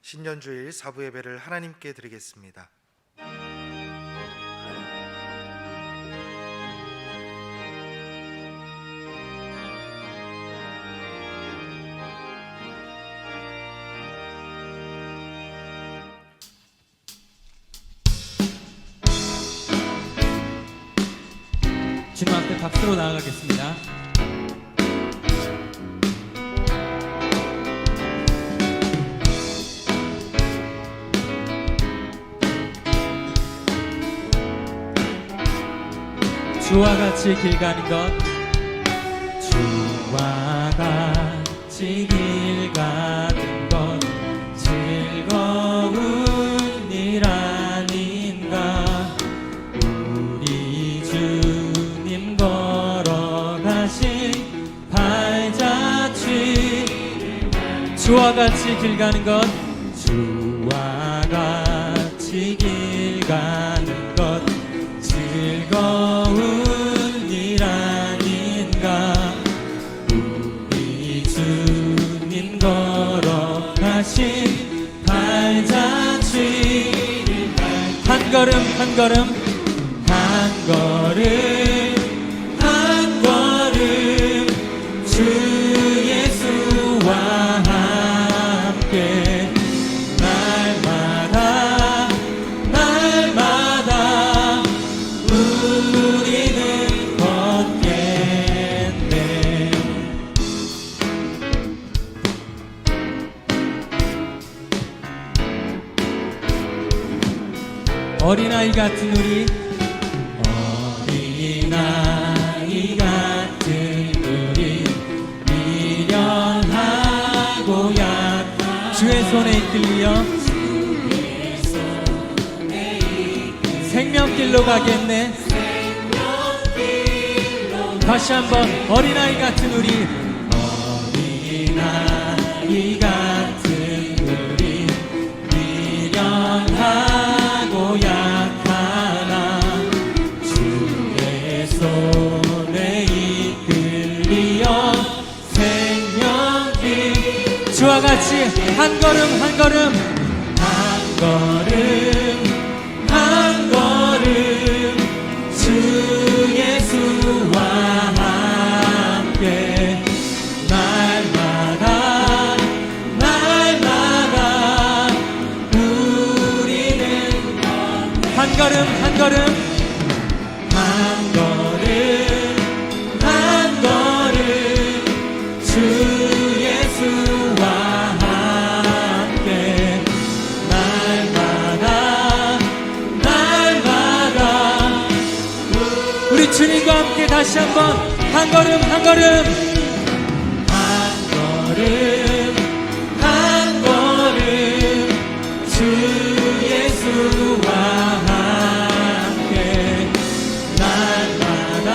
신년주일 사부 예배를 하나님께 드리겠습니다. 주님 앞에 박수로 나아가겠습니다. 주와 같이 길 가는 것, 주와 같이 길 가는 것 즐거운 일 아닌가. 우리 주님 걸어가신 발자취, 주와 같이 길 가는 것, 주와 같이 길 가는 것 즐거운 일 아닌가. 우리 주님 걸어가신 발자취, 한 걸음 한 걸음 한 걸음 한 걸음 주 예수와 함께 날마다 날마다 우리는 걷겠네. 어린아이 같은 우리, 어린아이 같은 우리, 미련하고 약한 주의 손에 이끌려 생명길로 가겠네. 다시 한번 어린아이 같은 우리, 어린아이 같은 우리, 미련하고 약하나 주의 손에 이끌리어 생명길, 주와 같이 한 걸음 한 걸음 한 걸음 한 걸음 주 예수와 함께 날마다 날마다 우리는 한 걸음 한 걸음 한 걸음 한 걸음 주 예수와 함께 날마다 날마다 우리 주님과 함께 다시 한번 한 걸음 한 걸음 한 걸음 한 걸음 주 예수와 함께 날마다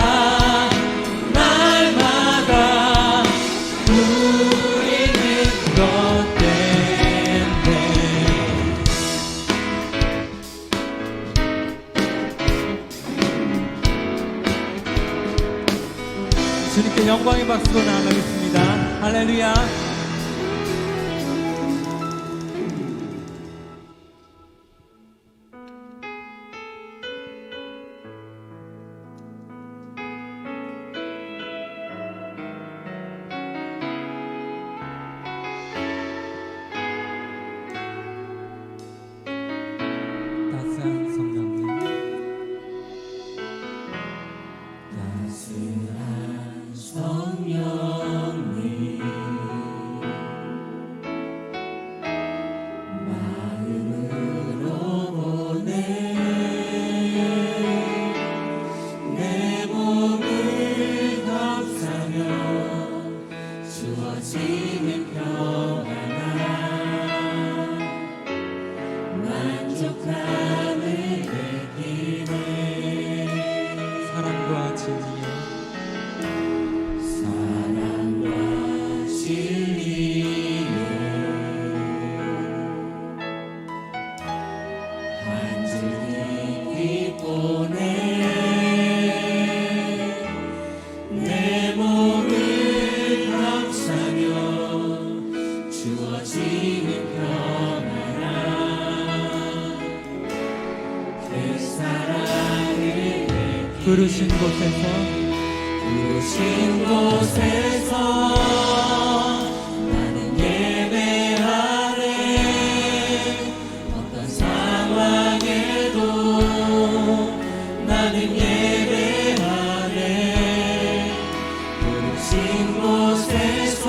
날마다 우리는 걷겠네. 주님께 영광의 박수로 나아가겠습니다. 할렐루야. 따스한 성령님, 따스한 성령님 부르신 곳에서 나는 예배하네. 어떤 상황에도 나는 예배하네. 부르신 곳에서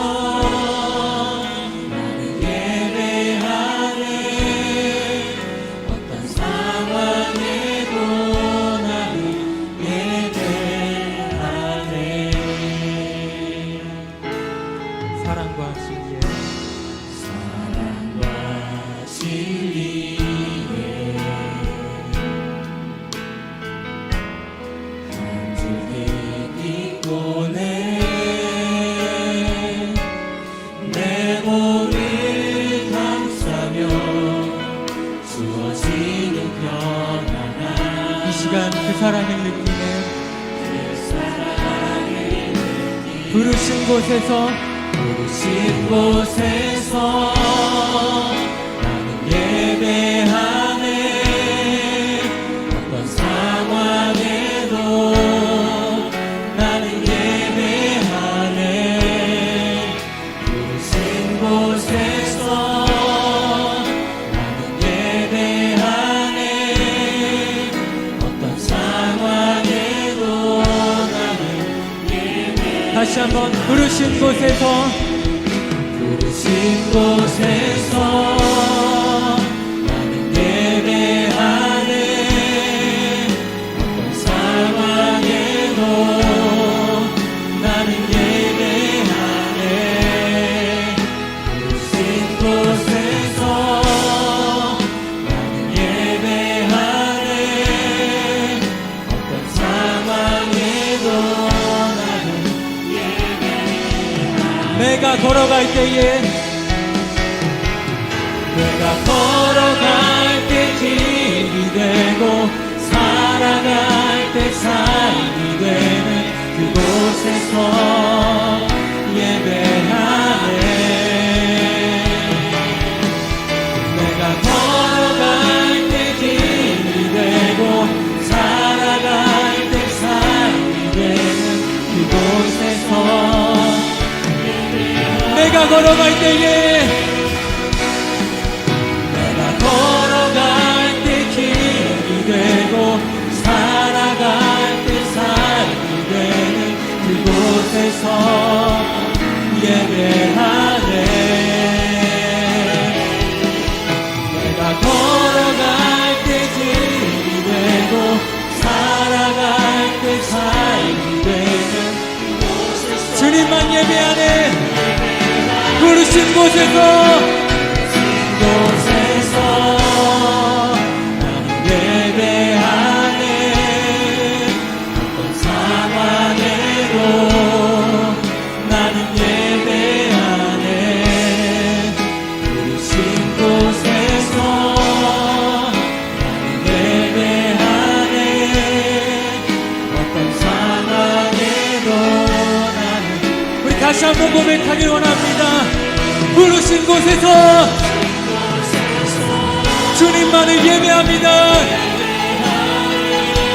나는 예배하네. 어떤 상황에도 나는 예배하네. 사랑과 진리에 사랑과 진리에 한 줄기 빛보네. 내 몸을 감싸며 주어지는 평안함. 이 시간 그 사랑을 느끼네. 부르신 곳에서 부르신 곳에서 나는 예배하네. 어떤 상황에도 나는 예배하네. 부르신 곳에서 나는 예배하네. 어떤 상황에도 나는 다시 한번 부르신 곳에서 부르신 곳에서 나는 예배하네. 어떤 상황에도 나는 예배하네. 부르신 곳에서 나는 예배하네. 어떤 상황에도 나는 내가 걸어갈 때에 내가 걸어갈 때 길이 되고 살아갈 때 삶이 되는 그곳에서 예배하네. 내가 걸어갈 때 길이 되고 살아갈 때 삶이 되는 그곳에서 내가 걸어갈 때에 내가 걸어갈 때 길이 되고 살아갈 때 삶이 되는 그곳에서 예배하네. 내가 걸어갈 때 길이 되고 살아갈 때 삶이 되는 주님만 예배하네. 부르신 곳에서 나는 예배하네. 어떤 상황에도 나는 예배하네. 부르신 곳에서 나는 예배하네. 어떤 상황에도 나는 우리 다시 한번 고백하길 원합니다. 부르신 곳에서 주님만을 예배합니다.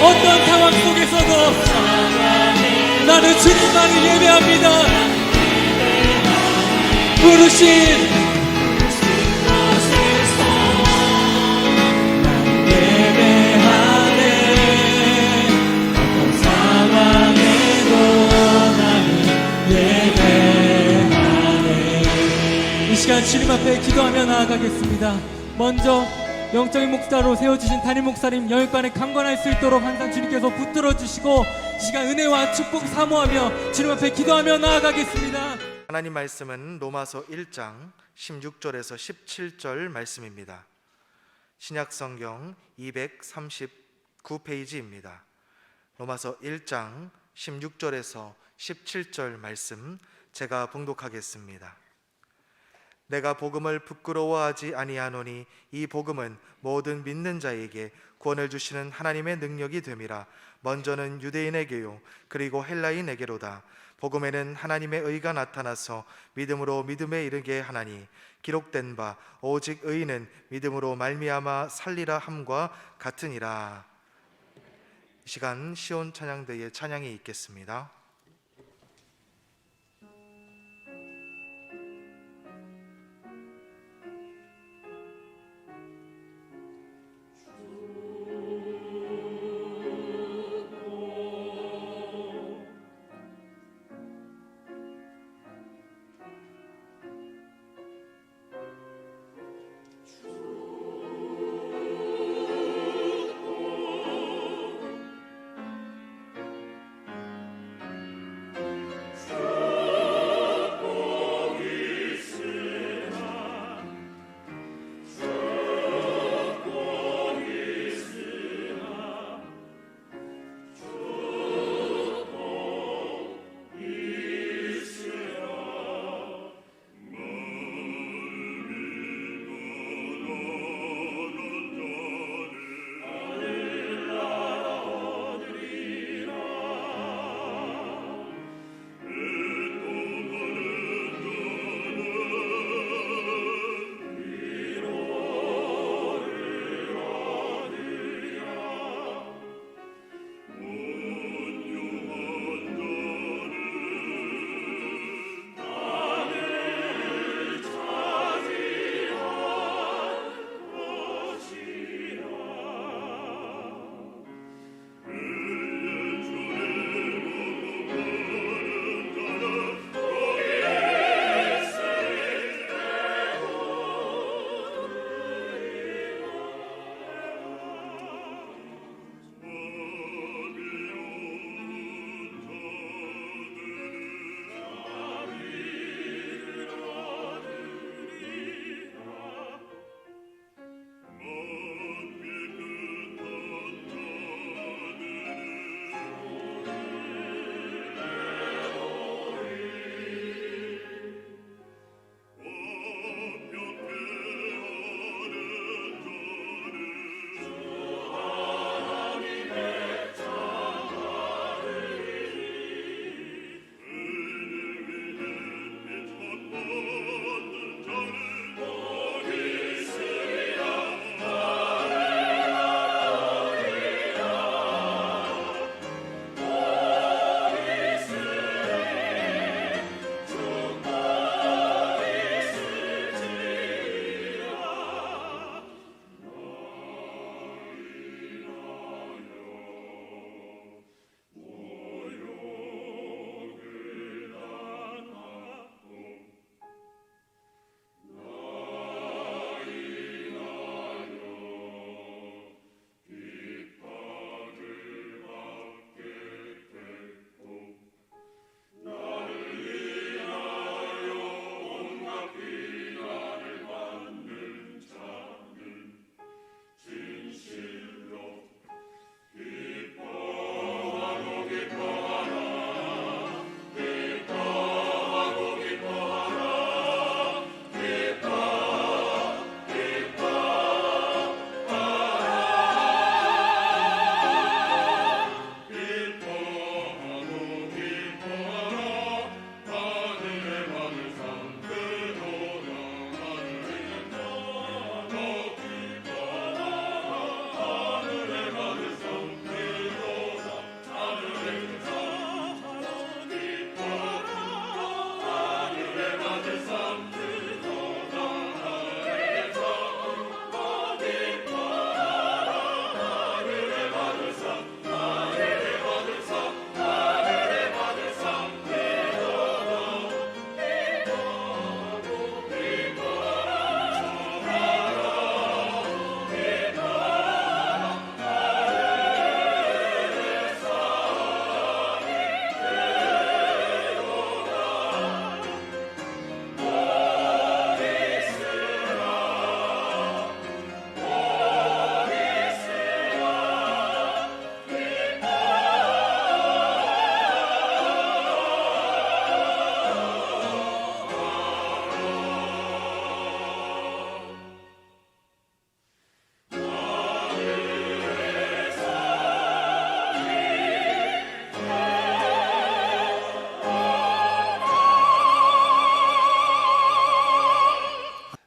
어떤 상황 속에서도 나는 주님만을 예배합니다. 부르신 예배하네. 어떤 상황에도 나는 예배하네. 이 시간 주님 앞에 기도하며 나아가겠습니다. 먼저 영적인 목사로 세워주신 담임 목사님 영육간에 강건할 수 있도록 항상 주님께서 붙들어 주시고 이 시간 은혜와 축복 사모하며 주님 앞에 기도하며 나아가겠습니다. 하나님 말씀은 로마서 1장 16절에서 17절 말씀입니다. 신약성경 239페이지입니다. 로마서 1장 16절에서 17절 말씀 제가 봉독하겠습니다. 내가 복음을 부끄러워하지 아니하노니 이 복음은 모든 믿는 자에게 구원을 주시는 하나님의 능력이 됨이라. 먼저는 유대인에게요 그리고 헬라인에게로다. 복음에는 하나님의 의가 나타나서 믿음으로 믿음에 이르게 하나니 기록된 바 오직 의인은 믿음으로 말미암아 살리라 함과 같으니라. 이 시간 시온 찬양대의 찬양이 있겠습니다.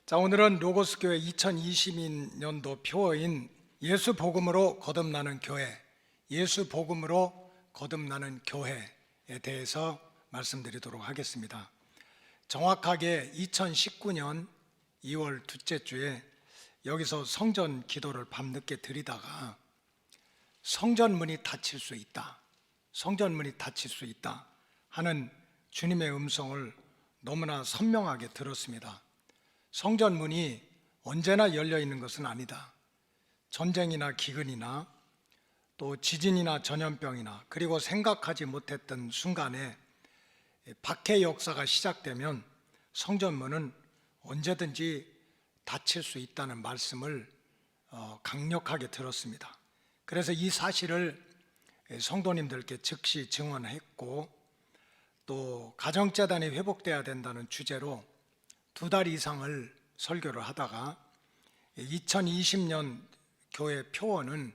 자, 오늘은 로고스 교회 2022년도 표어인 예수 복음으로 거듭나는 교회, 예수 복음으로 거듭나는 교회에 대해서 말씀드리도록 하겠습니다. 정확하게 2019년 2월 둘째 주에 여기서 성전 기도를 밤늦게 드리다가 성전문이 닫힐 수 있다, 성전문이 닫힐 수 있다 하는 주님의 음성을 너무나 선명하게 들었습니다. 성전문이 언제나 열려 있는 것은 아니다. 전쟁이나 기근이나 또 지진이나 전염병이나 그리고 생각하지 못했던 순간에 박해 역사가 시작되면 성전문은 언제든지 닫힐 수 있다는 말씀을 강력하게 들었습니다. 그래서 이 사실을 성도님들께 즉시 증언했고, 또 가정재단이 회복돼야 된다는 주제로 2달 이상을 설교를 하다가 2020년 교회 표어는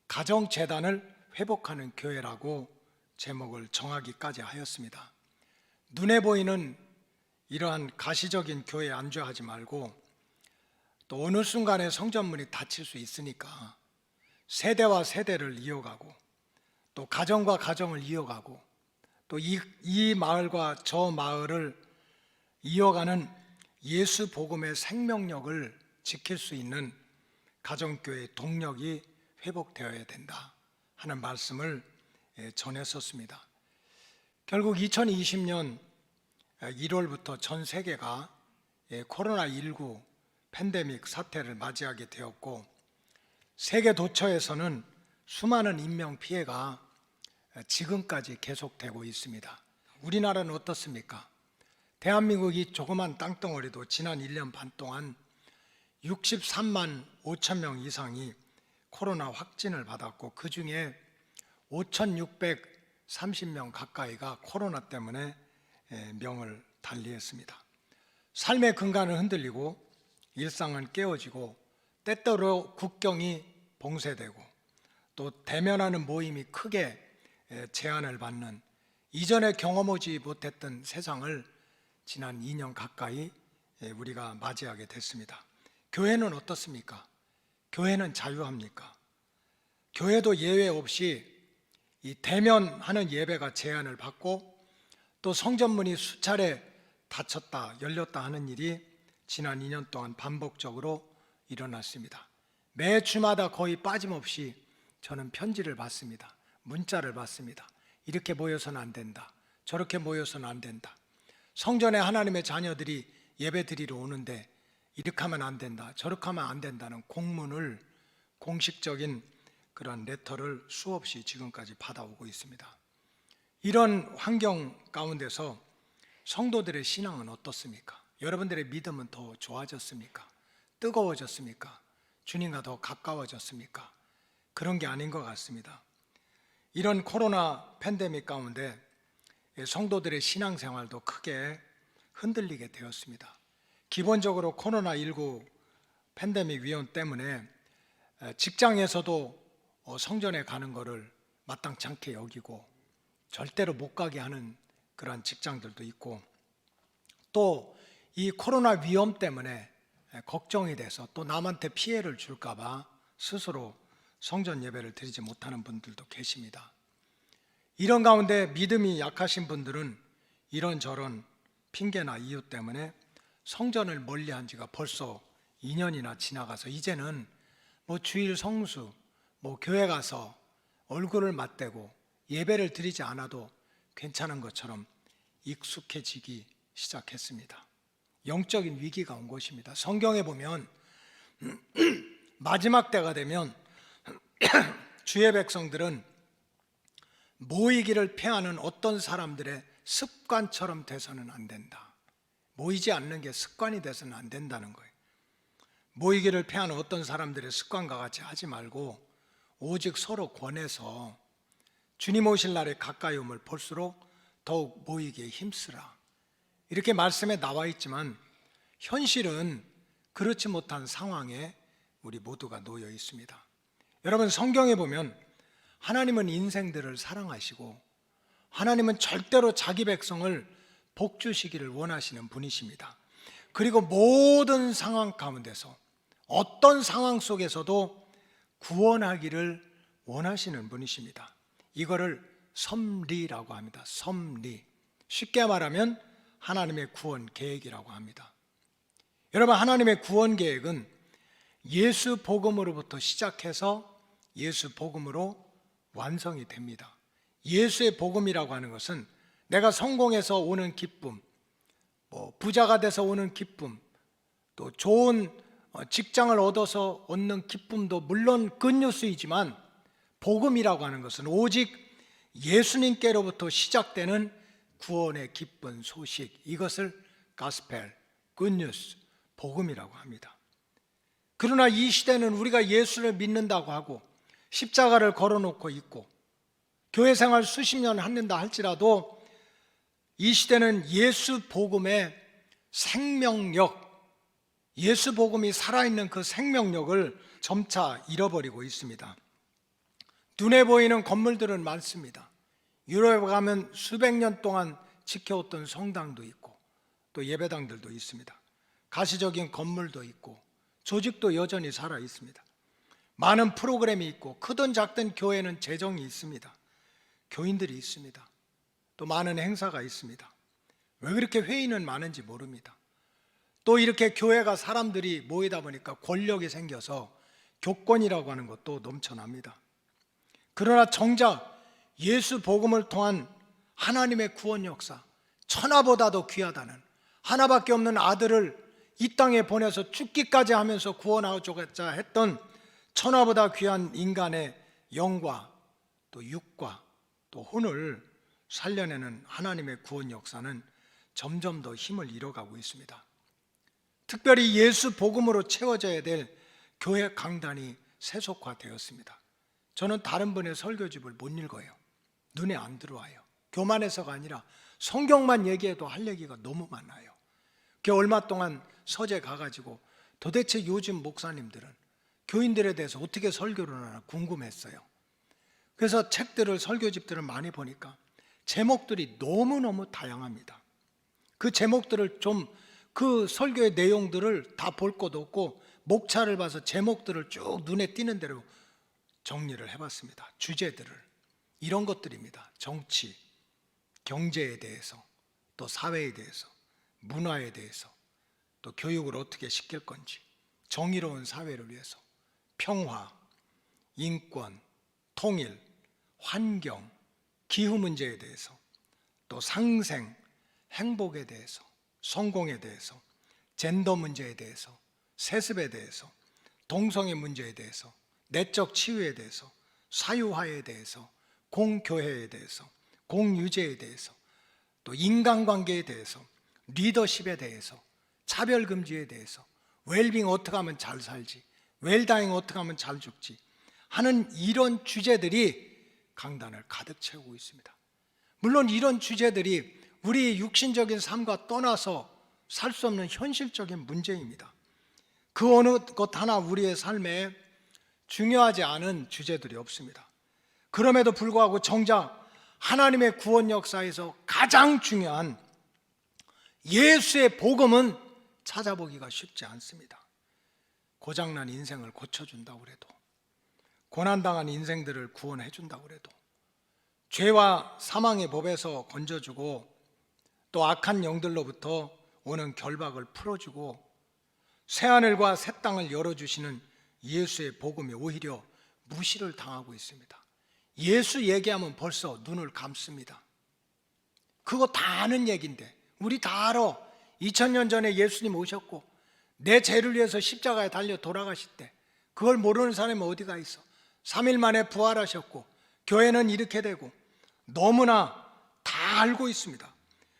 가정재단을 회복하는 교회라고 제목을 정하기까지 하였습니다. 눈에 보이는 이러한 가시적인 교회에 안주하지 말고, 또 어느 순간에 성전문이 닫힐 수 있으니까 세대와 세대를 이어가고, 또 가정과 가정을 이어가고, 또 이 마을과 저 마을을 이어가는 예수 복음의 생명력을 지킬 수 있는 가정교회의 동력이 회복되어야 된다 하는 말씀을 전했었습니다. 결국 2020년 1월부터 전 세계가 코로나19 팬데믹 사태를 맞이하게 되었고, 세계 도처에서는 수많은 인명 피해가 지금까지 계속되고 있습니다. 우리나라는 어떻습니까? 대한민국 이 조그만 땅덩어리도 지난 1년 반 동안 63만 5천 명 이상이 코로나 확진을 받았고, 그 중에 5,630명 가까이가 코로나 때문에 명을 달리했습니다. 삶의 근간은 흔들리고 일상은 깨어지고, 때때로 국경이 봉쇄되고, 또 대면하는 모임이 크게 제한을 받는 이전에 경험하지 못했던 세상을 지난 2년 가까이 우리가 맞이하게 됐습니다. 교회는 어떻습니까? 교회는 자유합니까? 교회도 예외 없이 이 대면하는 예배가 제한을 받고, 또 성전문이 수차례 닫혔다 열렸다 하는 일이 지난 2년 동안 반복적으로 일어났습니다. 매 주마다 거의 빠짐없이 저는 편지를 받습니다. 문자를 받습니다. 이렇게 모여서는 안 된다, 저렇게 모여서는 안 된다. 성전에 하나님의 자녀들이 예배 드리러 오는데 이렇게 하면 안 된다, 저렇게 하면 안 된다는 공문을, 공식적인 그런 레터를 수없이 지금까지 받아오고 있습니다. 이런 환경 가운데서 성도들의 신앙은 어떻습니까? 여러분들의 믿음은 더 좋아졌습니까? 뜨거워졌습니까? 주님과 더 가까워졌습니까? 그런 게 아닌 것 같습니다. 이런 코로나 팬데믹 가운데 성도들의 신앙생활도 크게 흔들리게 되었습니다. 기본적으로 코로나19 팬데믹 위험 때문에 직장에서도 성전에 가는 것을 마땅치 않게 여기고 절대로 못 가게 하는 그러한 직장들도 있고, 또 이 코로나 위험 때문에 걱정이 돼서 또 남한테 피해를 줄까 봐 스스로 성전 예배를 드리지 못하는 분들도 계십니다. 이런 가운데 믿음이 약하신 분들은 이런저런 핑계나 이유 때문에 성전을 멀리한 지가 벌써 2년이나 지나가서 이제는 뭐 주일 성수, 뭐 교회 가서 얼굴을 맞대고 예배를 드리지 않아도 괜찮은 것처럼 익숙해지기 시작했습니다. 영적인 위기가 온 것입니다. 성경에 보면 마지막 때가 되면 주의 백성들은 모이기를 패하는 어떤 사람들의 습관처럼 돼서는 안 된다. 모이지 않는 게 습관이 돼서는 안 된다는 거예요. 모이기를 패하는 어떤 사람들의 습관과 같이 하지 말고 오직 서로 권해서 주님 오실 날에 가까이 옴을 볼수록 더욱 모이기에 힘쓰라. 이렇게 말씀에 나와 있지만 현실은 그렇지 못한 상황에 우리 모두가 놓여 있습니다. 여러분, 성경에 보면 하나님은 인생들을 사랑하시고 하나님은 절대로 자기 백성을 복주시기를 원하시는 분이십니다. 그리고 모든 상황 가운데서 어떤 상황 속에서도 구원하기를 원하시는 분이십니다. 이거를 섭리라고 합니다. 섭리. 쉽게 말하면 하나님의 구원 계획이라고 합니다. 여러분, 하나님의 구원 계획은 예수 복음으로부터 시작해서 예수 복음으로 완성이 됩니다. 예수의 복음이라고 하는 것은 내가 성공해서 오는 기쁨, 부자가 돼서 오는 기쁨, 또 좋은 직장을 얻어서 얻는 기쁨도 물론 굿뉴스이지만, 복음이라고 하는 것은 오직 예수님께로부터 시작되는 구원의 기쁜 소식, 이것을 가스펠, 굿뉴스, 복음이라고 합니다. 그러나 이 시대는 우리가 예수를 믿는다고 하고 십자가를 걸어놓고 있고 교회 생활 수십 년 한다 할지라도 이 시대는 예수 복음의 생명력, 예수 복음이 살아있는 그 생명력을 점차 잃어버리고 있습니다. 눈에 보이는 건물들은 많습니다. 유럽에 가면 수백 년 동안 지켜왔던 성당도 있고 또 예배당들도 있습니다. 가시적인 건물도 있고 조직도 여전히 살아 있습니다. 많은 프로그램이 있고 크든 작든 교회는 재정이 있습니다. 교인들이 있습니다. 또 많은 행사가 있습니다. 왜 그렇게 회의는 많은지 모릅니다. 또 이렇게 교회가 사람들이 모이다 보니까 권력이 생겨서 교권이라고 하는 것도 넘쳐납니다. 그러나 정작 예수 복음을 통한 하나님의 구원 역사, 천하보다도 귀하다는 하나밖에 없는 아들을 이 땅에 보내서 죽기까지 하면서 구원하고자 했던 천하보다 귀한 인간의 영과 또 육과 또 혼을 살려내는 하나님의 구원 역사는 점점 더 힘을 잃어가고 있습니다. 특별히 예수 복음으로 채워져야 될 교회 강단이 세속화되었습니다. 저는 다른 분의 설교집을 못 읽어요. 눈에 안 들어와요. 교만해서가 아니라 성경만 얘기해도 할 얘기가 너무 많아요. 그 얼마 동안 서재 가가지고 도대체 요즘 목사님들은 교인들에 대해서 어떻게 설교를 하나 궁금했어요. 그래서 책들을, 설교집들을 많이 보니까 제목들이 너무너무 다양합니다. 그 제목들을 좀, 그 설교의 내용들을 다 볼 것도 없고 목차를 봐서 제목들을 쭉 눈에 띄는 대로 정리를 해봤습니다. 주제들을. 이런 것들입니다. 정치, 경제에 대해서, 또 사회에 대해서, 문화에 대해서, 또 교육을 어떻게 시킬 건지, 정의로운 사회를 위해서, 평화, 인권, 통일, 환경, 기후 문제에 대해서, 또 상생, 행복에 대해서, 성공에 대해서, 젠더 문제에 대해서, 세습에 대해서, 동성애 문제에 대해서, 내적 치유에 대해서, 사유화에 대해서, 공교회에 대해서, 공유제에 대해서, 또 인간관계에 대해서, 리더십에 대해서, 차별금지에 대해서, 웰빙 어떻게 하면 잘 살지, 웰다잉 어떻게 하면 잘 죽지 하는 이런 주제들이 강단을 가득 채우고 있습니다. 물론 이런 주제들이 우리 육신적인 삶과 떠나서 살 수 없는 현실적인 문제입니다. 그 어느 것 하나 우리의 삶에 중요하지 않은 주제들이 없습니다. 그럼에도 불구하고 정작 하나님의 구원 역사에서 가장 중요한 예수의 복음은 찾아보기가 쉽지 않습니다. 고장난 인생을 고쳐준다고 해도, 고난당한 인생들을 구원해준다고 해도, 죄와 사망의 법에서 건져주고 또 악한 영들로부터 오는 결박을 풀어주고 새하늘과 새 땅을 열어주시는 예수의 복음이 오히려 무시를 당하고 있습니다. 예수 얘기하면 벌써 눈을 감습니다. 그거 다 아는 얘기인데, 우리 다 알아. 2000년 전에 예수님 오셨고 내 죄를 위해서 십자가에 달려 돌아가실 때 그걸 모르는 사람이 어디가 있어. 3일 만에 부활하셨고 교회는 이렇게 되고 너무나 다 알고 있습니다.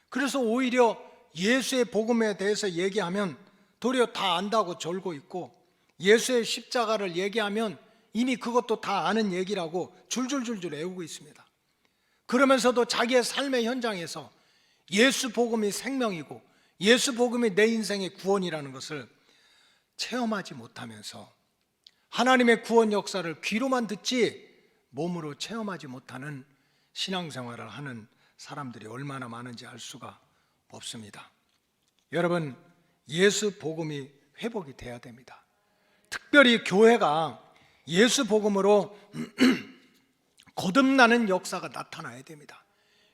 그래서 오히려 예수의 복음에 대해서 얘기하면 도리어 다 안다고 졸고 있고, 예수의 십자가를 얘기하면 이미 그것도 다 아는 얘기라고 줄줄줄줄 외우고 있습니다. 그러면서도 자기의 삶의 현장에서 예수 복음이 생명이고 예수 복음이 내 인생의 구원이라는 것을 체험하지 못하면서 하나님의 구원 역사를 귀로만 듣지 몸으로 체험하지 못하는 신앙생활을 하는 사람들이 얼마나 많은지 알 수가 없습니다. 여러분, 예수 복음이 회복이 돼야 됩니다. 특별히 교회가 예수 복음으로 거듭나는 역사가 나타나야 됩니다.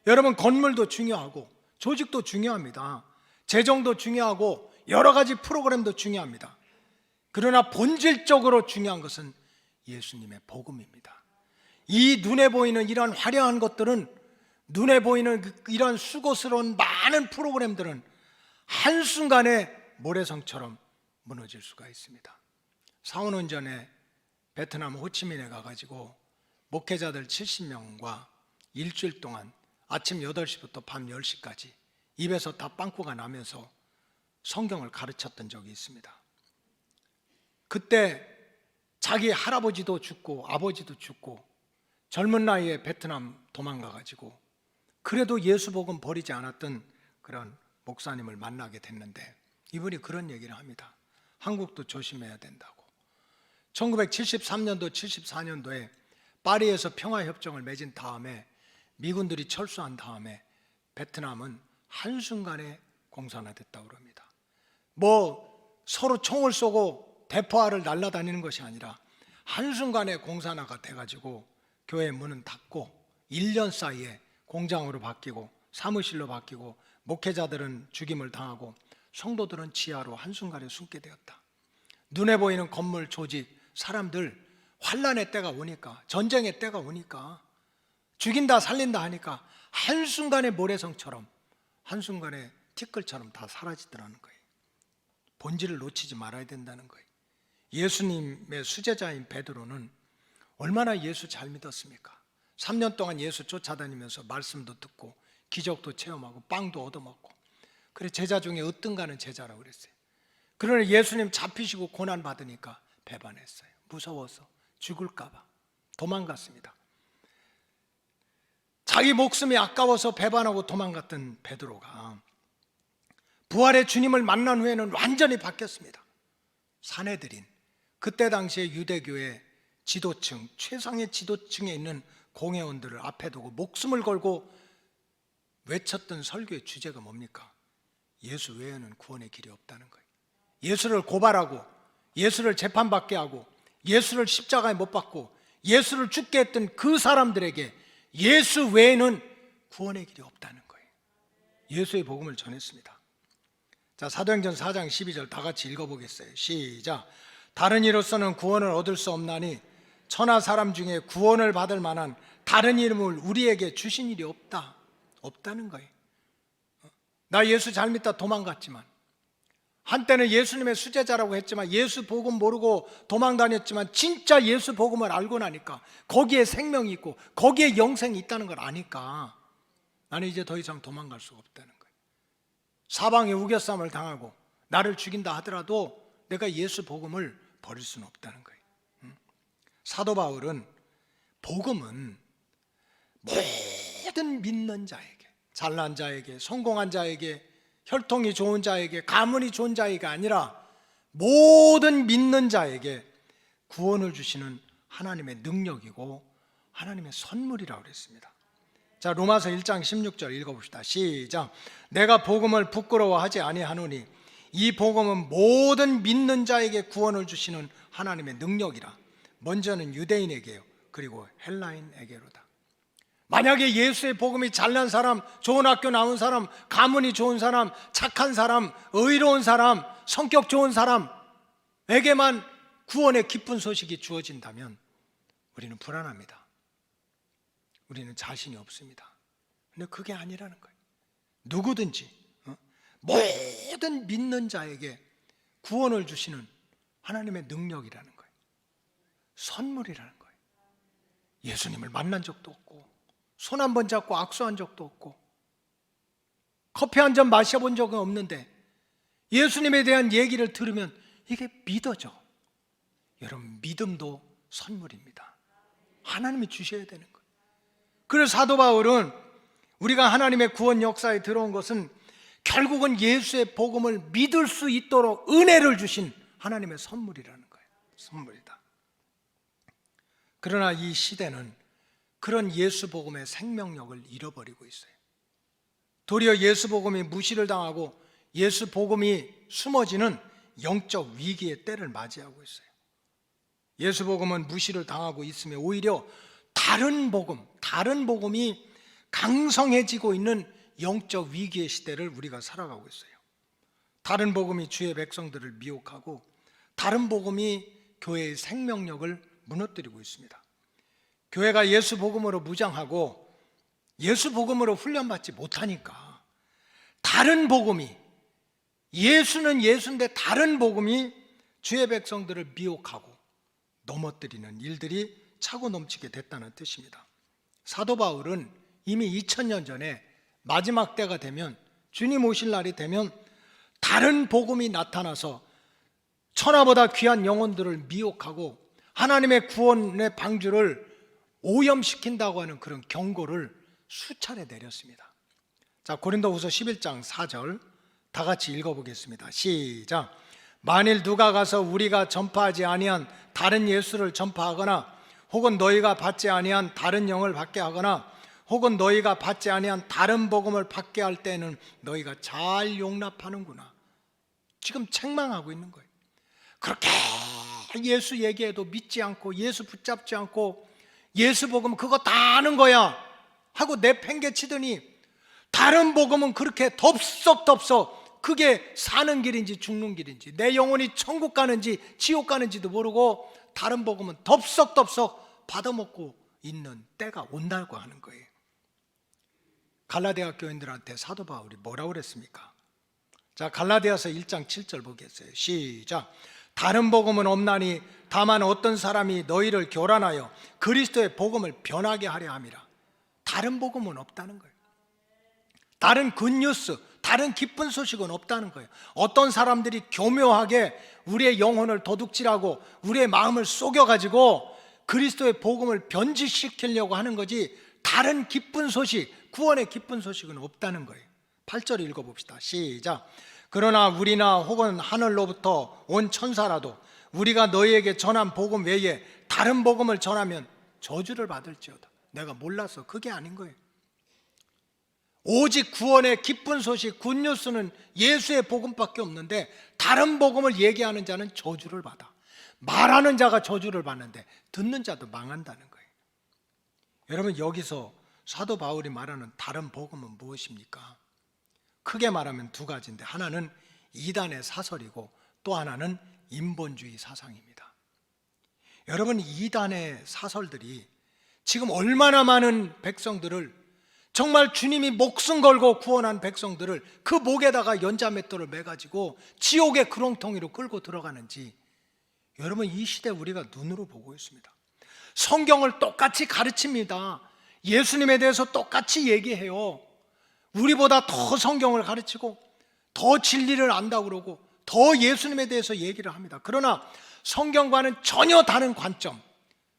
여러분, 건물도 중요하고 조직도 중요합니다. 재정도 중요하고 여러 가지 프로그램도 중요합니다. 그러나 본질적으로 중요한 것은 예수님의 복음입니다. 이 눈에 보이는 이러한 화려한 것들은, 눈에 보이는 이러한 수고스러운 많은 프로그램들은 한순간에 모래성처럼 무너질 수가 있습니다. 4, 5년 전에 베트남 호치민에 가가지고 목회자들 70명과 일주일 동안 아침 8시부터 밤 10시까지 입에서 다 빵꾸가 나면서 성경을 가르쳤던 적이 있습니다. 그때 자기 할아버지도 죽고 아버지도 죽고 젊은 나이에 베트남 도망가가지고 그래도 예수 복음 버리지 않았던 그런 목사님을 만나게 됐는데, 이분이 그런 얘기를 합니다. 한국도 조심해야 된다고. 1973년도 74년도에 파리에서 평화협정을 맺은 다음에 미군들이 철수한 다음에 베트남은 한순간에 공산화됐다고 합니다. 서로 총을 쏘고 대포알을 날아다니는 것이 아니라 한순간에 공산화가 돼가지고 교회 문은 닫고 1년 사이에 공장으로 바뀌고 사무실로 바뀌고 목회자들은 죽임을 당하고 성도들은 지하로 한순간에 숨게 되었다. 눈에 보이는 건물, 조직, 사람들, 환란의 때가 오니까, 전쟁의 때가 오니까, 죽인다 살린다 하니까 한순간에 모래성처럼, 한순간에 티끌처럼 다 사라지더라는 거예요. 본질을 놓치지 말아야 된다는 거예요. 예수님의 수제자인 베드로는 얼마나 예수 잘 믿었습니까? 3년 동안 예수 쫓아다니면서 말씀도 듣고 기적도 체험하고 빵도 얻어먹고, 그래 제자 중에 으뜸가는 제자라고 그랬어요. 그러나 예수님 잡히시고 고난 받으니까 배반했어요. 무서워서 죽을까 봐 도망갔습니다. 자기 목숨이 아까워서 배반하고 도망갔던 베드로가 부활의 주님을 만난 후에는 완전히 바뀌었습니다. 사내들인, 그때 당시에 유대교의 지도층, 최상의 지도층에 있는 공회원들을 앞에 두고 목숨을 걸고 외쳤던 설교의 주제가 뭡니까? 예수 외에는 구원의 길이 없다는 거예요. 예수를 고발하고 예수를 재판받게 하고 예수를 십자가에 못 박고 예수를 죽게 했던 그 사람들에게 예수 외에는 구원의 길이 없다는 거예요. 예수의 복음을 전했습니다. 자, 사도행전 4장 12절 다 같이 읽어보겠어요. 시작. 다른 이로서는 구원을 얻을 수 없나니 천하 사람 중에 구원을 받을 만한 다른 이름을 우리에게 주신 일이 없다는 거예요. 나 예수 잘 믿다 도망갔지만, 한때는 예수님의 수제자라고 했지만 예수 복음 모르고 도망다녔지만 진짜 예수 복음을 알고 나니까 거기에 생명이 있고 거기에 영생이 있다는 걸 아니까 나는 이제 더 이상 도망갈 수가 없다는 거예요. 사방에 우겨쌈을 당하고 나를 죽인다 하더라도 내가 예수 복음을 버릴 수는 없다는 거예요. 사도 바울은 복음은 모든 믿는 자에게, 잘난 자에게, 성공한 자에게, 혈통이 좋은 자에게, 가문이 좋은 자에게 아니라 모든 믿는 자에게 구원을 주시는 하나님의 능력이고 하나님의 선물이라고 그랬습니다. 자, 로마서 1장 16절 읽어봅시다. 시작. 내가 복음을 부끄러워하지 아니하노니 이 복음은 모든 믿는 자에게 구원을 주시는 하나님의 능력이라. 먼저는 유대인에게요, 그리고 헬라인에게로다. 만약에 예수의 복음이 잘난 사람, 좋은 학교 나온 사람, 가문이 좋은 사람, 착한 사람, 의로운 사람, 성격 좋은 사람에게만 구원의 기쁜 소식이 주어진다면 우리는 불안합니다. 우리는 자신이 없습니다. 근데 그게 아니라는 거예요. 누구든지 모든 믿는 자에게 구원을 주시는 하나님의 능력이라는 거예요. 선물이라는 거예요. 예수님을 만난 적도 없고 손 한 번 잡고 악수한 적도 없고 커피 한 잔 마셔본 적은 없는데 예수님에 대한 얘기를 들으면 이게 믿어져. 여러분, 믿음도 선물입니다. 하나님이 주셔야 되는 거예요. 그래서 사도 바울은 우리가 하나님의 구원 역사에 들어온 것은 결국은 예수의 복음을 믿을 수 있도록 은혜를 주신 하나님의 선물이라는 거예요. 선물이다. 그러나 이 시대는 그런 예수 복음의 생명력을 잃어버리고 있어요. 도리어 예수 복음이 무시를 당하고 예수 복음이 숨어지는 영적 위기의 때를 맞이하고 있어요. 예수 복음은 무시를 당하고 있으며 오히려 다른 복음이 강성해지고 있는 영적 위기의 시대를 우리가 살아가고 있어요. 다른 복음이 주의 백성들을 미혹하고 다른 복음이 교회의 생명력을 무너뜨리고 있습니다. 교회가 예수 복음으로 무장하고 예수 복음으로 훈련받지 못하니까 다른 복음이, 예수는 예수인데 다른 복음이 주의 백성들을 미혹하고 넘어뜨리는 일들이 차고 넘치게 됐다는 뜻입니다. 사도 바울은 이미 2000년 전에 마지막 때가 되면, 주님 오실 날이 되면 다른 복음이 나타나서 천하보다 귀한 영혼들을 미혹하고 하나님의 구원의 방주를 오염시킨다고 하는 그런 경고를 수차례 내렸습니다. 자, 고린도후서 11장 4절 다 같이 읽어보겠습니다. 시작. 만일 누가 가서 우리가 전파하지 아니한 다른 예수를 전파하거나 혹은 너희가 받지 아니한 다른 영을 받게 하거나 혹은 너희가 받지 아니한 다른 복음을 받게 할 때는 너희가 잘 용납하는구나. 지금 책망하고 있는 거예요. 그렇게 예수 얘기해도 믿지 않고 예수 붙잡지 않고 예수 복음 그거 다 아는 거야 하고 내팽개치더니 다른 복음은 그렇게 덥석덥석 그게 사는 길인지 죽는 길인지 내 영혼이 천국 가는지 지옥 가는지도 모르고 다른 복음은 덥석덥석 받아먹고 있는 때가 온다고 하는 거예요. 갈라디아 교인들한테 사도 바울이 뭐라고 그랬습니까? 자, 갈라디아서 1장 7절 보겠어요. 시작. 다른 복음은 없나니 다만 어떤 사람이 너희를 교란하여 그리스도의 복음을 변하게 하려 함이라. 다른 복음은 없다는 거예요. 다른 굿뉴스, 다른 기쁜 소식은 없다는 거예요. 어떤 사람들이 교묘하게 우리의 영혼을 도둑질하고 우리의 마음을 속여가지고 그리스도의 복음을 변질시키려고 하는 거지 다른 기쁜 소식, 구원의 기쁜 소식은 없다는 거예요. 8절 읽어봅시다. 시작. 그러나 우리나 혹은 하늘로부터 온 천사라도 우리가 너희에게 전한 복음 외에 다른 복음을 전하면 저주를 받을지어다. 내가 몰라서 그게 아닌 거예요. 오직 구원의 기쁜 소식, 굿뉴스는 예수의 복음밖에 없는데 다른 복음을 얘기하는 자는 저주를 받아. 말하는 자가 저주를 받는데 듣는 자도 망한다는 거예요. 여러분, 여기서 사도 바울이 말하는 다른 복음은 무엇입니까? 크게 말하면 두 가지인데 하나는 이단의 사설이고 또 하나는 인본주의 사상입니다. 여러분, 이단의 사설들이 지금 얼마나 많은 백성들을, 정말 주님이 목숨 걸고 구원한 백성들을 그 목에다가 연자맷돌을 매가지고 지옥의 구렁텅이로 끌고 들어가는지 여러분, 이 시대 우리가 눈으로 보고 있습니다. 성경을 똑같이 가르칩니다. 예수님에 대해서 똑같이 얘기해요. 우리보다 더 성경을 가르치고 더 진리를 안다고 그러고 더 예수님에 대해서 얘기를 합니다. 그러나 성경과는 전혀 다른 관점,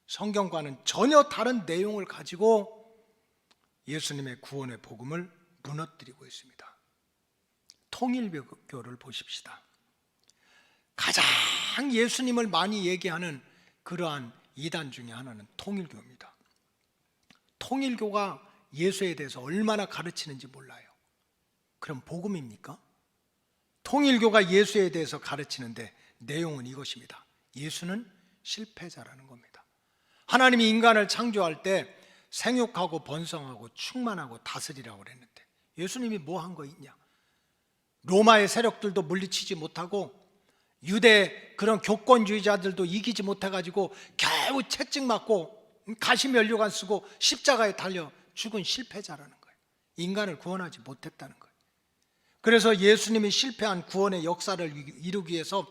성경과는 전혀 다른 내용을 가지고 예수님의 구원의 복음을 무너뜨리고 있습니다. 통일교를 보십시다. 가장 예수님을 많이 얘기하는 그러한 이단 중에 하나는 통일교입니다. 통일교가 예수에 대해서 얼마나 가르치는지 몰라요. 그럼 복음입니까? 통일교가 예수에 대해서 가르치는데 내용은 이것입니다. 예수는 실패자라는 겁니다. 하나님이 인간을 창조할 때 생육하고 번성하고 충만하고 다스리라고 그랬는데 예수님이 뭐 한 거 있냐? 로마의 세력들도 물리치지 못하고 유대 그런 교권주의자들도 이기지 못해가지고 겨우 채찍 맞고 가시면류관 쓰고 십자가에 달려 죽은 실패자라는 거예요. 인간을 구원하지 못했다는 거예요. 그래서 예수님이 실패한 구원의 역사를 이루기 위해서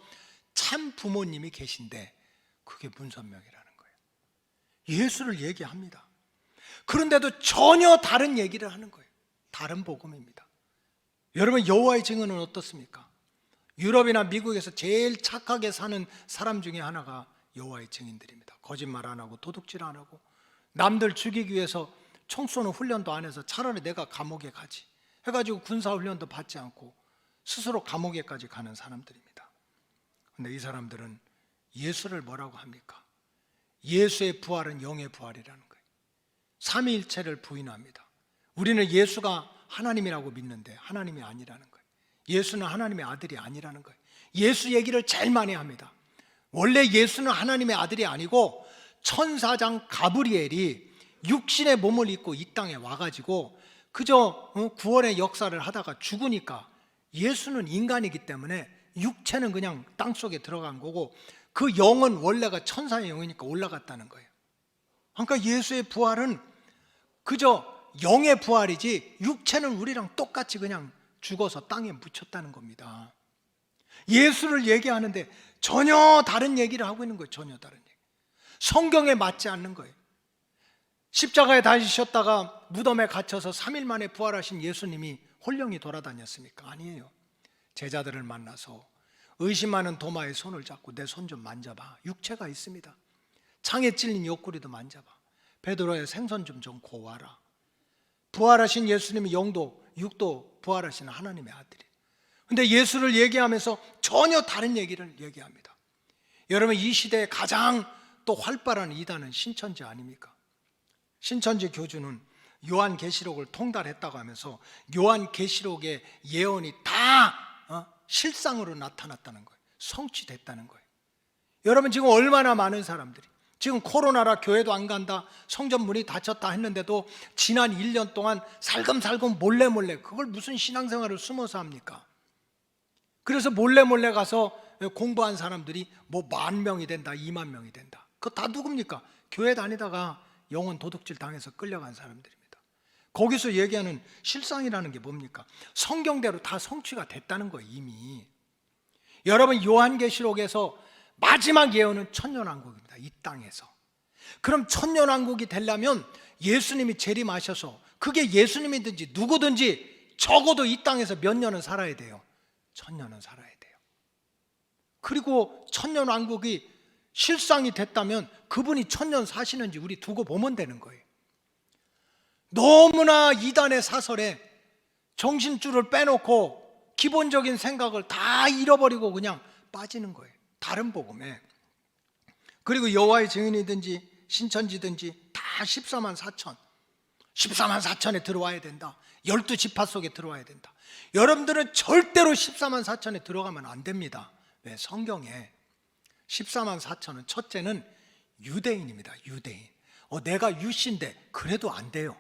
참 부모님이 계신데 그게 문선명이라는 거예요. 예수를 얘기합니다. 그런데도 전혀 다른 얘기를 하는 거예요. 다른 복음입니다. 여러분, 여호와의 증인은 어떻습니까? 유럽이나 미국에서 제일 착하게 사는 사람 중에 하나가 여호와의 증인들입니다. 거짓말 안 하고 도둑질 안 하고 남들 죽이기 위해서 총 쏘는 훈련도 안 해서 차라리 내가 감옥에 가지 해가지고 군사훈련도 받지 않고 스스로 감옥에까지 가는 사람들입니다. 그런데 이 사람들은 예수를 뭐라고 합니까? 예수의 부활은 영의 부활이라는 거예요. 삼위일체를 부인합니다. 우리는 예수가 하나님이라고 믿는데 하나님이 아니라는 거예요. 예수는 하나님의 아들이 아니라는 거예요. 예수 얘기를 제일 많이 합니다. 원래 예수는 하나님의 아들이 아니고 천사장 가브리엘이 육신의 몸을 입고 이 땅에 와가지고 그저 구원의 역사를 하다가 죽으니까, 예수는 인간이기 때문에 육체는 그냥 땅속에 들어간 거고 그 영은 원래가 천사의 영이니까 올라갔다는 거예요. 그러니까 예수의 부활은 그저 영의 부활이지 육체는 우리랑 똑같이 그냥 죽어서 땅에 묻혔다는 겁니다. 예수를 얘기하는데 전혀 다른 얘기를 하고 있는 거예요. 전혀 다른 얘기. 성경에 맞지 않는 거예요. 십자가에 달리셨다가 무덤에 갇혀서 3일 만에 부활하신 예수님이 홀령이 돌아다녔습니까? 아니에요. 제자들을 만나서 의심 많은 도마의 손을 잡고 내 손 좀 만져봐. 육체가 있습니다. 창에 찔린 옆구리도 만져봐. 베드로의 생선 좀 고와라. 부활하신 예수님이 영도 육도 부활하신 하나님의 아들이에요. 근데 예수를 얘기하면서 전혀 다른 얘기를 얘기합니다. 여러분, 이 시대에 가장 또 활발한 이단은 신천지 아닙니까? 신천지 교주는 요한계시록을 통달했다고 하면서 요한계시록의 예언이 다 실상으로 나타났다는 거예요. 성취됐다는 거예요. 여러분, 지금 얼마나 많은 사람들이 지금 코로나라 교회도 안 간다, 성전 문이 닫혔다 했는데도 지난 1년 동안 살금살금 몰래 그걸 무슨 신앙생활을 숨어서 합니까? 그래서 몰래 가서 공부한 사람들이 뭐 10,000명이 된다, 20,000명이 된다. 그거 다 누굽니까? 교회 다니다가 영혼 도둑질 당해서 끌려간 사람들입니다. 거기서 얘기하는 실상이라는 게 뭡니까? 성경대로 다 성취가 됐다는 거예요. 이미. 여러분, 요한계시록에서 마지막 예언은 천년왕국입니다. 이 땅에서. 그럼 천년왕국이 되려면 예수님이 재림하셔서, 그게 예수님이든지 누구든지 적어도 이 땅에서 몇 년은 살아야 돼요? 1000년은 살아야 돼요. 그리고 천년왕국이 실상이 됐다면 그분이 1000년 사시는지 우리 두고 보면 되는 거예요. 너무나 이단의 사설에 정신줄을 빼놓고 기본적인 생각을 다 잃어버리고 그냥 빠지는 거예요. 다른 복음에. 그리고 여호와의 증인이든지 신천지든지 다 14만 4천 14만 4천에 들어와야 된다. 12지파 속에 들어와야 된다. 여러분들은 절대로 14만 4천에 들어가면 안 됩니다. 왜? 성경에 14만 4천은 첫째는 유대인입니다. 유대인. 내가 유씨인데 그래도 안 돼요.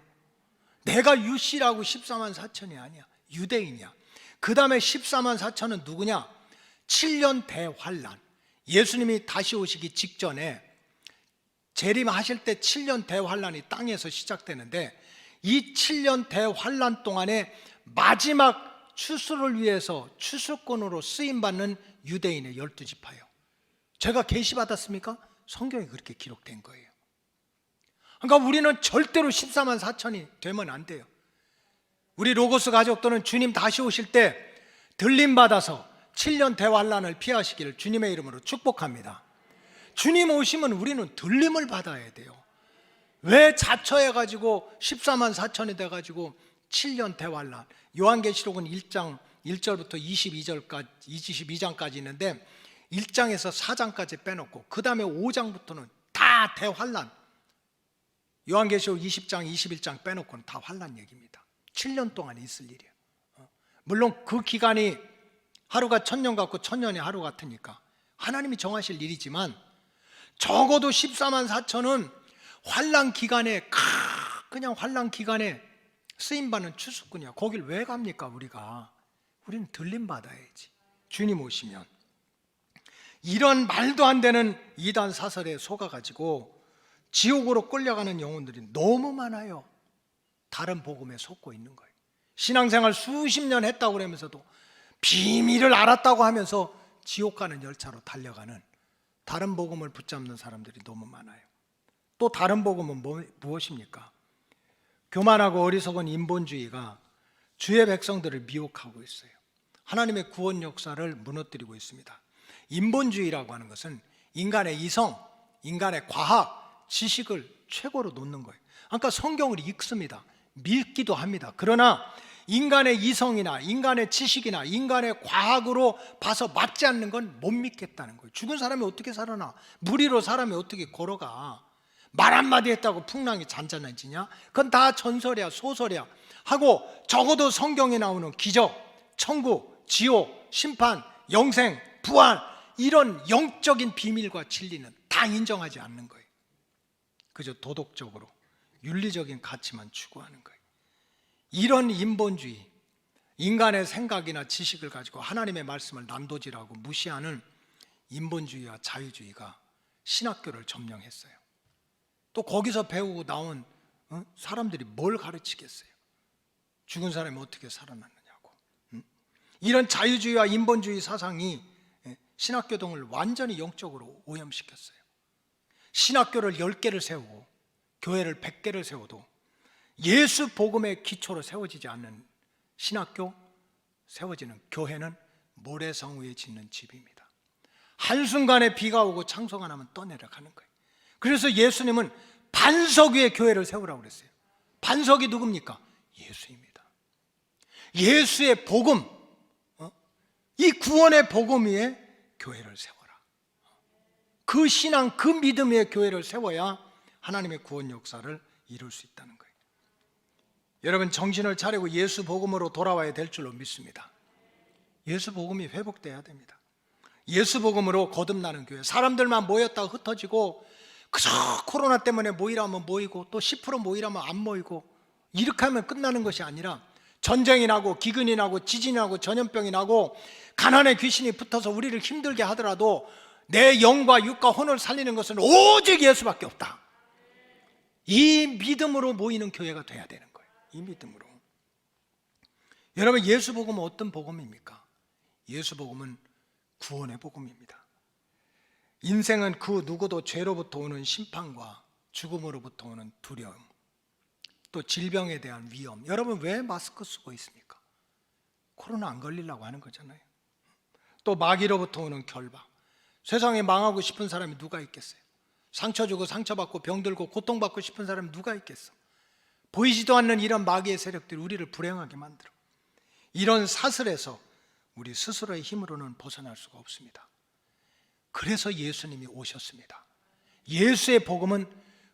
내가 유씨라고 14만 4천이 아니야. 유대인이야. 그 다음에 14만 4천은 누구냐? 7년 대환란. 예수님이 다시 오시기 직전에 재림하실 때 7년 대환란이 땅에서 시작되는데, 이 7년 대환란 동안에 마지막 추수를 위해서 추수꾼으로 쓰임받는 유대인의 12지파예요. 제가 계시받았습니까? 성경에 그렇게 기록된 거예요. 그러니까 우리는 절대로 14만 4천이 되면 안 돼요. 우리 로고스 가족들은 주님 다시 오실 때 들림받아서 7년 대환란을 피하시기를 주님의 이름으로 축복합니다. 주님 오시면 우리는 들림을 받아야 돼요. 왜 자처해가지고 14만 4천이 돼가지고 7년 대환란. 요한계시록은 1장 1절부터 22장까지 있는데 1장에서 4장까지 빼놓고 그 다음에 5장부터는 다 대환란. 요한계시록 20장 21장 빼놓고는 다 환란 얘기입니다. 7년 동안 있을 일이에요. 물론 그 기간이 하루가 1000년 같고 1000년이 하루 같으니까 하나님이 정하실 일이지만, 적어도 14만 4천은 환란 기간에 그냥 환란 기간에 쓰임받는 추수꾼이야. 거길 왜 갑니까? 우리는 들림 받아야지. 주님 오시면. 이런 말도 안 되는 이단 사설에 속아가지고 지옥으로 끌려가는 영혼들이 너무 많아요. 다른 복음에 속고 있는 거예요. 신앙생활 수십 년 했다고 그러면서도 비밀을 알았다고 하면서 지옥 가는 열차로 달려가는 다른 복음을 붙잡는 사람들이 너무 많아요. 또 다른 복음은 무엇입니까? 교만하고 어리석은 인본주의가 주의 백성들을 미혹하고 있어요. 하나님의 구원 역사를 무너뜨리고 있습니다. 인본주의라고 하는 것은 인간의 이성, 인간의 과학, 지식을 최고로 놓는 거예요. 그러니까 성경을 읽습니다. 믿기도 합니다. 그러나 인간의 이성이나 인간의 지식이나 인간의 과학으로 봐서 맞지 않는 건 못 믿겠다는 거예요. 죽은 사람이 어떻게 살아나? 물 위로 사람이 어떻게 걸어가? 말 한마디 했다고 풍랑이 잔잔해지냐? 그건 다 전설이야, 소설이야 하고, 적어도 성경에 나오는 기적, 천국, 지옥, 심판, 영생, 부활, 이런 영적인 비밀과 진리는 다 인정하지 않는 거예요. 그저 도덕적으로 윤리적인 가치만 추구하는 거예요. 이런 인본주의, 인간의 생각이나 지식을 가지고 하나님의 말씀을 난도질하고 무시하는 인본주의와 자유주의가 신학교를 점령했어요. 또 거기서 배우고 나온 사람들이 뭘 가르치겠어요? 죽은 사람이 어떻게 살아났느냐고. 이런 자유주의와 인본주의 사상이 신학교동을 완전히 영적으로 오염시켰어요. 신학교를 10개를 세우고 교회를 100개를 세워도 예수 복음의 기초로 세워지지 않는 신학교, 세워지는 교회는 모래성 위에 짓는 집입니다. 한순간에 비가 오고 창소가 나면 떠내려가는 거예요. 그래서 예수님은 반석 위에 교회를 세우라고 그랬어요. 반석이 누굽니까? 예수입니다. 예수의 복음, 이 구원의 복음 위에 교회를 세워라. 그 신앙, 그 믿음 위에 교회를 세워야 하나님의 구원 역사를 이룰 수 있다는 거예요. 여러분, 정신을 차리고 예수 복음으로 돌아와야 될 줄로 믿습니다. 예수 복음이 회복돼야 됩니다. 예수 복음으로 거듭나는 교회, 사람들만 모였다가 흩어지고 그저 코로나 때문에 모이라면 모이고 또 10% 모이라면 안 모이고 이렇게 하면 끝나는 것이 아니라 전쟁이 나고 기근이 나고 지진이 나고 전염병이 나고 가난의 귀신이 붙어서 우리를 힘들게 하더라도 내 영과 육과 혼을 살리는 것은 오직 예수밖에 없다. 이 믿음으로 모이는 교회가 돼야 되는 거예요. 이 믿음으로. 여러분, 예수 복음은 어떤 복음입니까? 예수 복음은 구원의 복음입니다. 인생은 그 누구도 죄로부터 오는 심판과 죽음으로부터 오는 두려움, 또 질병에 대한 위험. 여러분, 왜 마스크 쓰고 있습니까? 코로나 안 걸리려고 하는 거잖아요. 또 마귀로부터 오는 결박. 세상에 망하고 싶은 사람이 누가 있겠어요? 상처 주고 상처받고 병들고 고통받고 싶은 사람이 누가 있겠어? 보이지도 않는 이런 마귀의 세력들이 우리를 불행하게 만들어. 이런 사슬에서 우리 스스로의 힘으로는 벗어날 수가 없습니다. 그래서 예수님이 오셨습니다. 예수의 복음은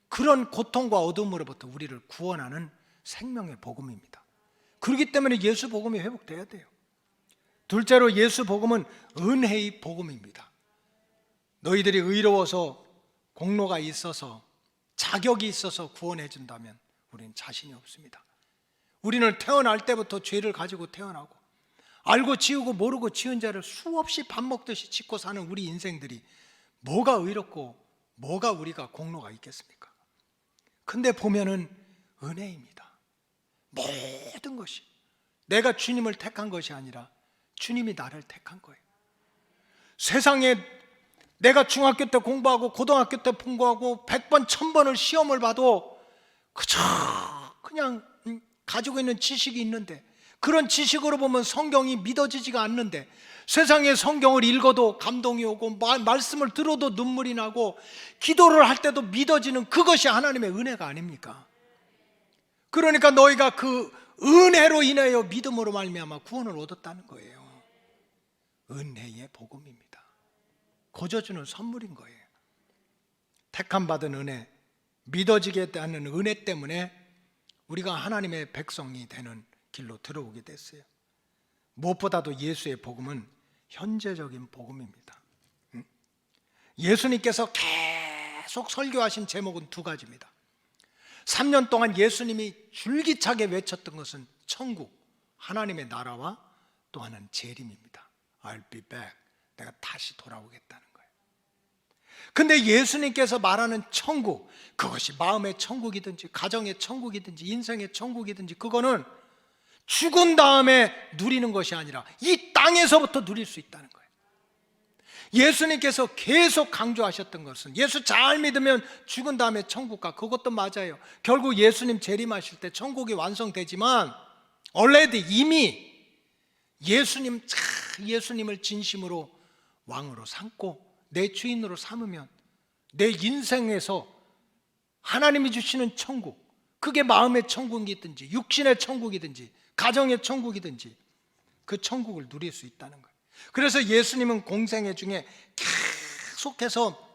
그런 고통과 어둠으로부터 우리를 구원하는 생명의 복음입니다. 그렇기 때문에 예수 복음이 회복돼야 돼요. 둘째로, 예수 복음은 은혜의 복음입니다. 너희들이 의로워서 공로가 있어서 자격이 있어서 구원해 준다면 우리는 자신이 없습니다. 우리는 태어날 때부터 죄를 가지고 태어나고 알고 지우고 모르고 지은 죄를 수없이 밥 먹듯이 짓고 사는 우리 인생들이 뭐가 의롭고 뭐가 우리가 공로가 있겠습니까? 근데 보면은 은혜입니다. 모든 것이 내가 주님을 택한 것이 아니라 주님이 나를 택한 거예요. 세상에 내가 중학교 때 공부하고 고등학교 때 공부하고 100번 1000번을 시험을 봐도 그저 그냥 가지고 있는 지식이 있는데, 그런 지식으로 보면 성경이 믿어지지가 않는데, 세상에 성경을 읽어도 감동이 오고 말씀을 들어도 눈물이 나고 기도를 할 때도 믿어지는 그것이 하나님의 은혜가 아닙니까? 그러니까 너희가 그 은혜로 인하여 믿음으로 말미암아 구원을 얻었다는 거예요. 은혜의 복음입니다. 거저주는 선물인 거예요. 택함 받은 은혜, 믿어지게 하는 은혜 때문에 우리가 하나님의 백성이 되는 길로 들어오게 됐어요. 무엇보다도 예수의 복음은 현재적인 복음입니다. 예수님께서 계속 설교하신 제목은 두 가지입니다. 3년 동안 예수님이 줄기차게 외쳤던 것은 천국, 하나님의 나라와 또 하나는 재림입니다. I'll be back. 내가 다시 돌아오겠다는 거예요. 근데 예수님께서 말하는 천국, 그것이 마음의 천국이든지 가정의 천국이든지 인생의 천국이든지, 그거는 죽은 다음에 누리는 것이 아니라 이 땅에서부터 누릴 수 있다는 거예요. 예수님께서 계속 강조하셨던 것은, 예수 잘 믿으면 죽은 다음에 천국 가, 그것도 맞아요. 결국 예수님 재림하실 때 천국이 완성되지만 already 이미 예수님을 진심으로 왕으로 삼고 내 주인으로 삼으면 내 인생에서 하나님이 주시는 천국, 그게 마음의 천국이든지 육신의 천국이든지 가정의 천국이든지 그 천국을 누릴 수 있다는 거예요. 그래서 예수님은 공생애 중에 계속해서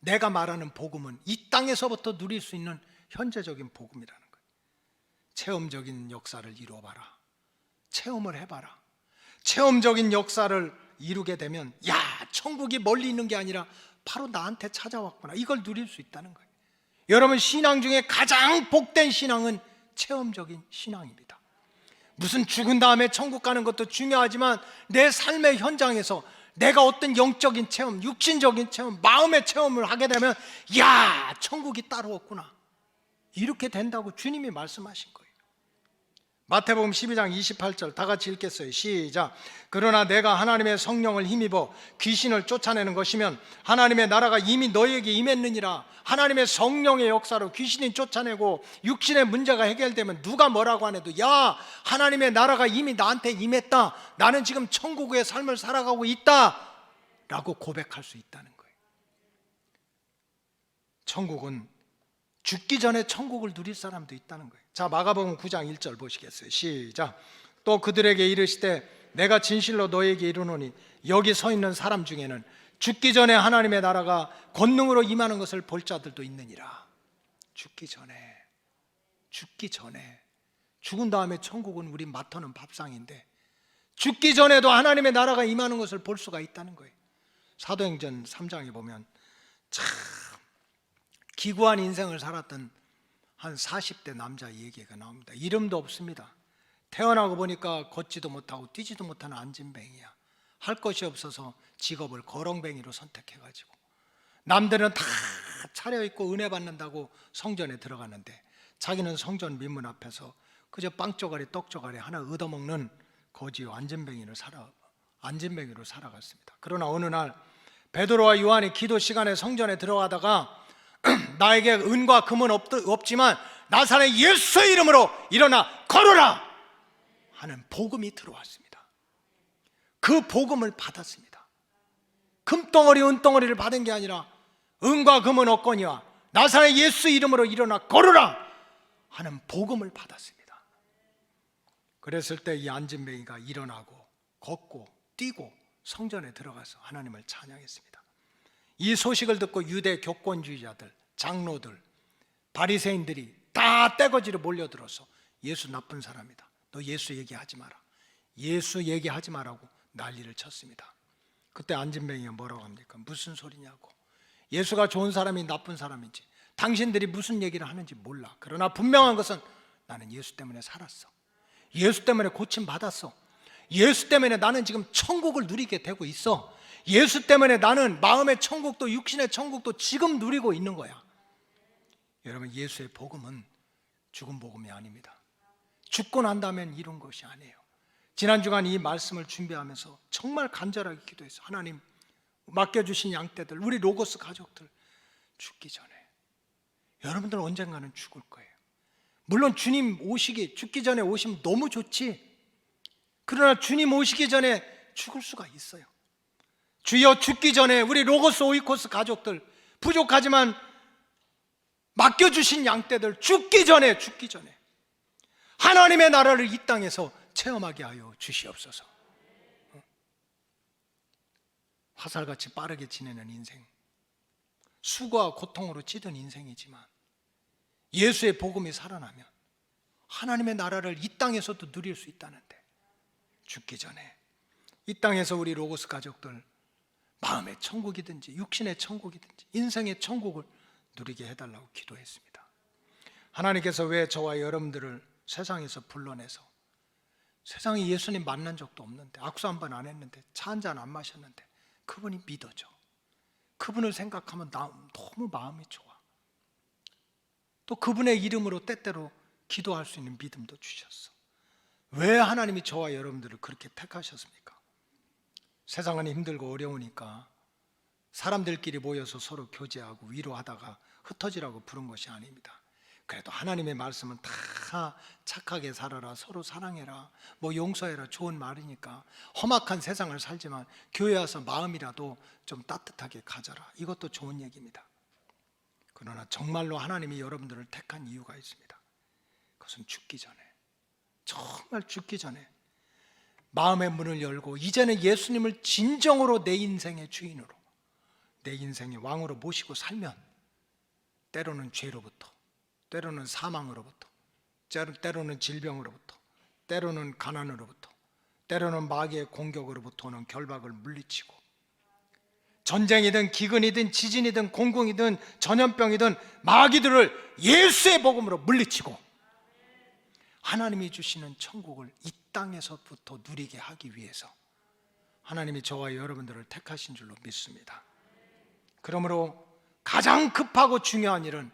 내가 말하는 복음은 이 땅에서부터 누릴 수 있는 현재적인 복음이라는 거예요. 체험적인 역사를 이루어봐라. 체험을 해봐라. 체험적인 역사를 이루게 되면, 야, 천국이 멀리 있는 게 아니라 바로 나한테 찾아왔구나, 이걸 누릴 수 있다는 거예요. 여러분, 신앙 중에 가장 복된 신앙은 체험적인 신앙입니다. 무슨 죽은 다음에 천국 가는 것도 중요하지만 내 삶의 현장에서 내가 어떤 영적인 체험, 육신적인 체험, 마음의 체험을 하게 되면 야, 천국이 따로 없구나, 이렇게 된다고 주님이 말씀하신 거예요. 마태복음 12장 28절 다 같이 읽겠어요. 시작. 그러나 내가 하나님의 성령을 힘입어 귀신을 쫓아내는 것이면 하나님의 나라가 이미 너희에게 임했느니라. 하나님의 성령의 역사로 귀신이 쫓아내고 육신의 문제가 해결되면 누가 뭐라고 안 해도 야, 하나님의 나라가 이미 나한테 임했다, 나는 지금 천국의 삶을 살아가고 있다 라고 고백할 수 있다는 거예요. 천국은 죽기 전에 천국을 누릴 사람도 있다는 거예요. 자, 마가복음 9장 1절 보시겠어요? 시작. 또 그들에게 이르시되 내가 진실로 너희에게 이르노니 여기 서 있는 사람 중에는 죽기 전에 하나님의 나라가 권능으로 임하는 것을 볼 자들도 있느니라. 죽기 전에 죽은 다음에 천국은 우리 맡아는 밥상인데 죽기 전에도 하나님의 나라가 임하는 것을 볼 수가 있다는 거예요. 사도행전 3장에 보면 참 기구한 인생을 살았던 한 40대 남자 얘기가 나옵니다. 이름도 없습니다. 태어나고 보니까 걷지도 못하고 뛰지도 못하는 안진뱅이야. 할 것이 없어서 직업을 거렁뱅이로 선택해가지고 남들은 다 차려입고 은혜 받는다고 성전에 들어갔는데 자기는 성전 민문 앞에서 그저 빵 쪼가리 떡 쪼가리 하나 얻어먹는 거지요 안진뱅이로 살아갔습니다. 그러나 어느 날 베드로와 요한이 기도 시간에 성전에 들어가다가 나에게 은과 금은 없지만 나사렛 예수의 이름으로 일어나 걸어라 하는 복음이 들어왔습니다. 그 복음을 받았습니다. 금덩어리 은덩어리를 받은 게 아니라 은과 금은 없거니와 나사렛 예수 이름으로 일어나 걸어라 하는 복음을 받았습니다. 그랬을 때 이 안진뱅이가 일어나고 걷고 뛰고 성전에 들어가서 하나님을 찬양했습니다. 이 소식을 듣고 유대 교권주의자들, 장로들, 바리새인들이 다 떼거지로 몰려들어서 예수 나쁜 사람이다, 너 예수 얘기하지 마라, 예수 얘기하지 마라고 난리를 쳤습니다. 그때 안진뱅이가 뭐라고 합니까? 무슨 소리냐고, 예수가 좋은 사람이 나쁜 사람인지 당신들이 무슨 얘기를 하는지 몰라. 그러나 분명한 것은 나는 예수 때문에 살았어, 예수 때문에 고침받았어, 예수 때문에 나는 지금 천국을 누리게 되고 있어, 예수 때문에 나는 마음의 천국도 육신의 천국도 지금 누리고 있는 거야. 여러분, 예수의 복음은 죽은 복음이 아닙니다. 죽고 난 다음엔 이런 것이 아니에요. 지난 주간 이 말씀을 준비하면서 정말 간절하게 기도했어요. 하나님, 맡겨주신 양떼들, 우리 로고스 가족들 죽기 전에, 여러분들 언젠가는 죽을 거예요. 물론 주님 죽기 전에 오시면 너무 좋지, 그러나 주님 오시기 전에 죽을 수가 있어요. 주여, 죽기 전에 우리 로고스 오이코스 가족들, 부족하지만 맡겨주신 양떼들 죽기 전에 하나님의 나라를 이 땅에서 체험하게 하여 주시옵소서. 화살같이 빠르게 지내는 인생, 수고와 고통으로 찌든 인생이지만 예수의 복음이 살아나면 하나님의 나라를 이 땅에서도 누릴 수 있다는데, 죽기 전에 이 땅에서 우리 로고스 가족들 마음의 천국이든지 육신의 천국이든지 인생의 천국을 누리게 해달라고 기도했습니다. 하나님께서 왜 저와 여러분들을 세상에서 불러내서, 세상에 예수님 만난 적도 없는데, 악수 한 번 안 했는데, 차 한 잔 안 마셨는데 그분이 믿어져. 그분을 생각하면 너무 마음이 좋아. 또 그분의 이름으로 때때로 기도할 수 있는 믿음도 주셨어. 왜 하나님이 저와 여러분들을 그렇게 택하셨습니까? 세상은 힘들고 어려우니까 사람들끼리 모여서 서로 교제하고 위로하다가 흩어지라고 부른 것이 아닙니다. 그래도 하나님의 말씀은 다 착하게 살아라, 서로 사랑해라, 뭐 용서해라, 좋은 말이니까 험악한 세상을 살지만 교회 와서 마음이라도 좀 따뜻하게 가져라, 이것도 좋은 얘기입니다. 그러나 정말로 하나님이 여러분들을 택한 이유가 있습니다. 그것은 죽기 전에, 정말 죽기 전에 마음의 문을 열고 이제는 예수님을 진정으로 내 인생의 주인으로, 내 인생의 왕으로 모시고 살면 때로는 죄로부터, 때로는 사망으로부터, 때로는 질병으로부터, 때로는 가난으로부터, 때로는 마귀의 공격으로부터 오는 결박을 물리치고 전쟁이든 기근이든 지진이든 공공이든 전염병이든 마귀들을 예수의 복음으로 물리치고 하나님이 주시는 천국을 이 땅에서부터 누리게 하기 위해서 하나님이 저와 여러분들을 택하신 줄로 믿습니다. 그러므로 가장 급하고 중요한 일은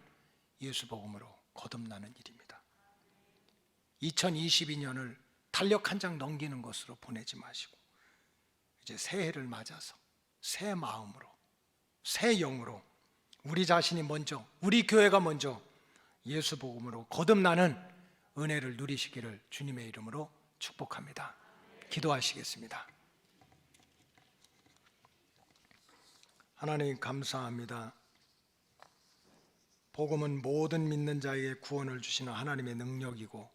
예수 복음으로 거듭나는 일입니다. 2022년을 달력 한 장 넘기는 것으로 보내지 마시고 이제 새해를 맞아서 새 마음으로 새 영으로 우리 자신이 먼저, 우리 교회가 먼저 예수 복음으로 거듭나는 은혜를 누리시기를 주님의 이름으로 축복합니다. 기도하시겠습니다. 하나님 감사합니다. 복음은 모든 믿는 자에게 구원을 주시는 하나님의 능력이고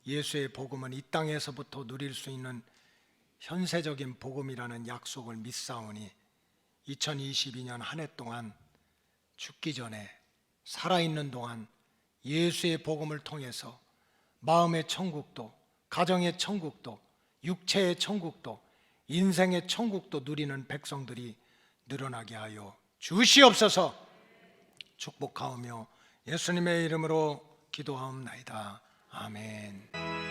예수의 복음은 이 땅에서부터 누릴 수 있는 현세적인 복음이라는 약속을 믿사오니 2022년 한 해 동안 죽기 전에 살아있는 동안 예수의 복음을 통해서 마음의 천국도, 가정의 천국도, 육체의 천국도, 인생의 천국도 누리는 백성들이 늘어나게 하여 주시옵소서. 축복하오며 예수님의 이름으로 기도하옵나이다. 아멘.